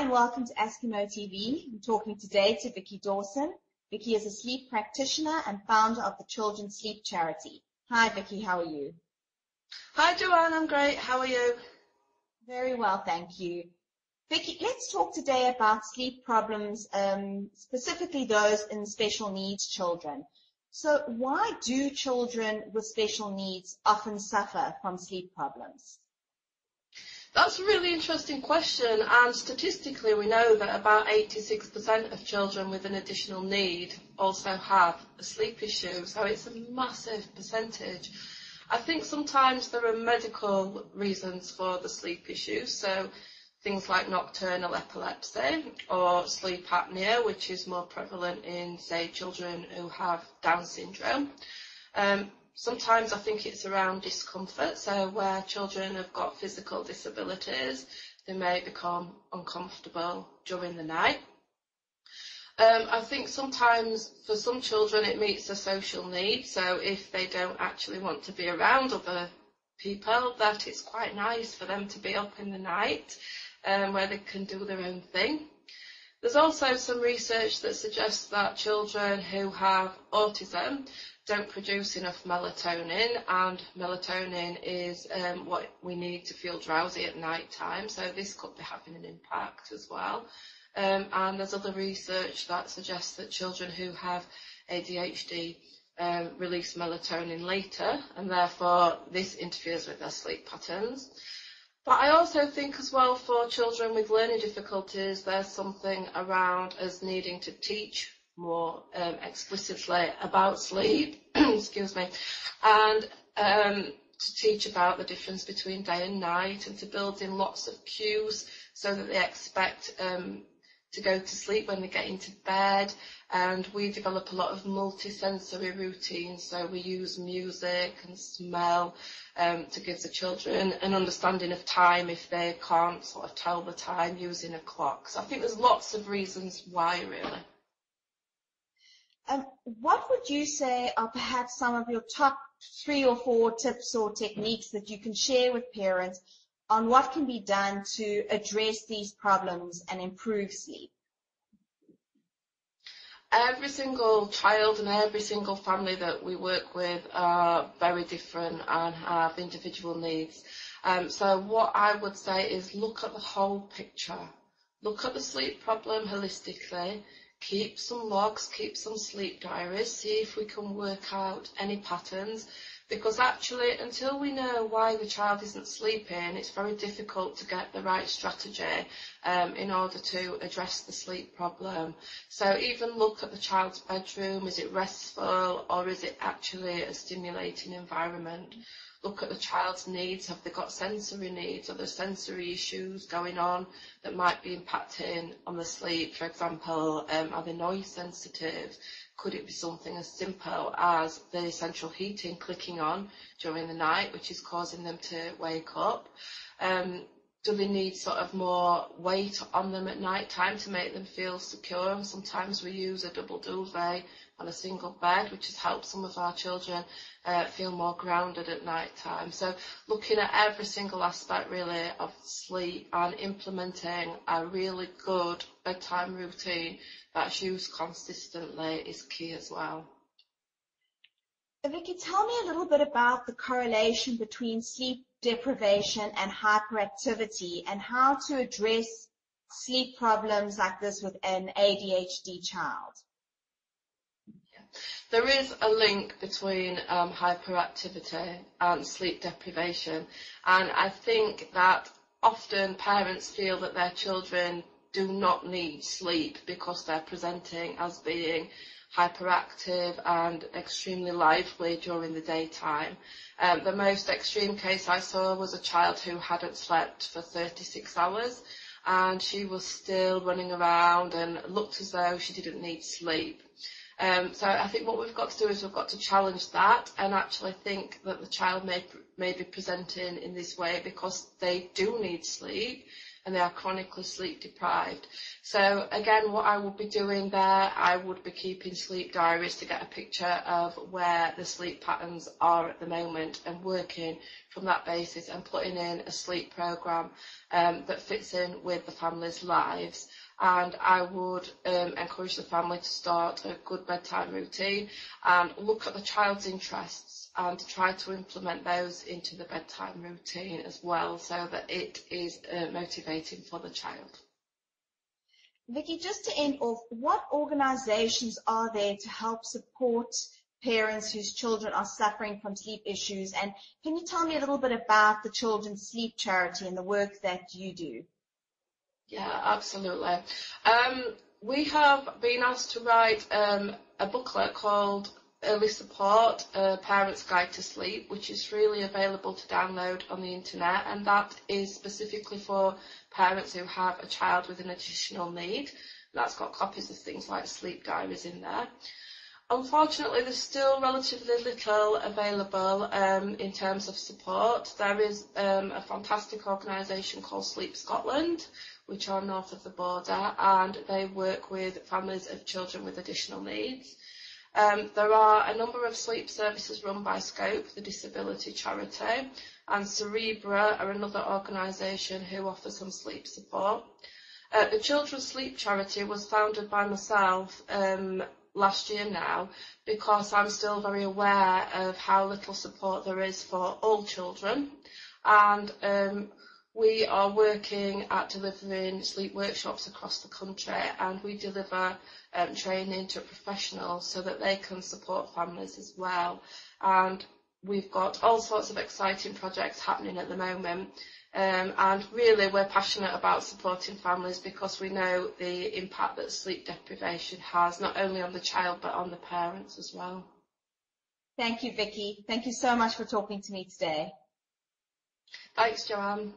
and welcome to Askimo TV. I'm talking today to Vicki Dawson. Vicki is a sleep practitioner and founder of the Children's Sleep Charity. Hi Vicki, how are you? Hi Joanne, I'm great. How are you? Very well, thank you. Vicki, let's talk today about sleep problems, specifically those in special needs children. So why do children with special needs often suffer from sleep problems? That's a really interesting question, and statistically we know that about 86% of children with an additional need also have a sleep issue, so it's a massive percentage. I think sometimes there are medical reasons for the sleep issues, so things like nocturnal epilepsy or sleep apnea, which is more prevalent in, say, children who have Down syndrome. Sometimes I think it's around discomfort, so where children have got physical disabilities, they may become uncomfortable during the night. I think sometimes for some children it meets a social need, so if they don't actually want to be around other people, that it's quite nice for them to be up in the night where they can do their own thing. There's also some research that suggests that children who have autism don't produce enough melatonin, and melatonin is what we need to feel drowsy at night time, so this could be having an impact as well. And there's other research that suggests that children who have ADHD release melatonin later, and therefore this interferes with their sleep patterns. But I also think as well for children with learning difficulties, there's something around us needing to teach more explicitly about sleep, excuse me, and to teach about the difference between day and night, and to build in lots of cues so that they expect to go to sleep when they get into bed. And we develop a lot of multi-sensory routines, so we use music and smell to give the children an understanding of time if they can't sort of tell the time using a clock. So I think there's lots of reasons why, really. What would you say are perhaps some of your top 3 or 4 tips or techniques that you can share with parents on what can be done to address these problems and improve sleep? Every single child and every single family that we work with are very different and have individual needs. So what I would say is look at the whole picture. Look at the sleep problem holistically. Keep some logs, keep some sleep diaries, see if we can work out any patterns, because actually until we know why the child isn't sleeping, it's very difficult to get the right strategy in order to address the sleep problem. So even look at the child's bedroom. Is it restful or is it actually a stimulating environment? Look at the child's needs. Have they got sensory needs? Are there sensory issues going on that might be impacting on the sleep? For example, are they noise sensitive? Could it be something as simple as the central heating clicking on during the night, which is causing them to wake up? Do they need sort of more weight on them at night time to make them feel secure? And sometimes we use a double duvet on a single bed, which has helped some of our children feel more grounded at night time. So looking at every single aspect really of sleep and implementing a really good bedtime routine that's used consistently is key as well. Vicki, tell me a little bit about the correlation between sleep deprivation and hyperactivity and how to address sleep problems like this with an ADHD child. There is a link between hyperactivity and sleep deprivation, and I think that often parents feel that their children do not need sleep because they're presenting as being hyperactive and extremely lively during the daytime. The most extreme case I saw was a child who hadn't slept for 36 hours and she was still running around and looked as though she didn't need sleep. So I think what we've got to do is we've got to challenge that and actually think that the child may be presenting in this way because they do need sleep. and they are chronically sleep deprived. So again, what I would be doing there, I would be keeping sleep diaries to get a picture of where the sleep patterns are at the moment, and working from that basis and putting in a sleep programme that fits in with the family's lives. And I would encourage the family to start a good bedtime routine and look at the child's interests and try to implement those into the bedtime routine as well, so that it is motivating for the child. Vicki, just to end off, what organisations are there to help support parents whose children are suffering from sleep issues? And can you tell me a little bit about the Children's Sleep Charity and the work that you do? Yeah, absolutely. We have been asked to write a booklet called Early Support, A Parent's Guide to Sleep, which is freely available to download on the internet, and that is specifically for parents who have a child with an additional need. That's got copies of things like sleep diaries in there. Unfortunately, there's still relatively little available in terms of support. There is a fantastic organisation called Sleep Scotland, which are north of the border, and they work with families of children with additional needs. There are a number of sleep services run by Scope, the disability charity, and Cerebra are another organisation who offer some sleep support. The Children's Sleep Charity was founded by myself last year now, because I'm still very aware of how little support there is for all children, and we are working at delivering sleep workshops across the country, and we deliver training to professionals so that they can support families as well. And we've got all sorts of exciting projects happening at the moment, and really we're passionate about supporting families because we know the impact that sleep deprivation has, not only on the child but on the parents as well. Thank you, Vicki. Thank you so much for talking to me today. Thanks, Joanne.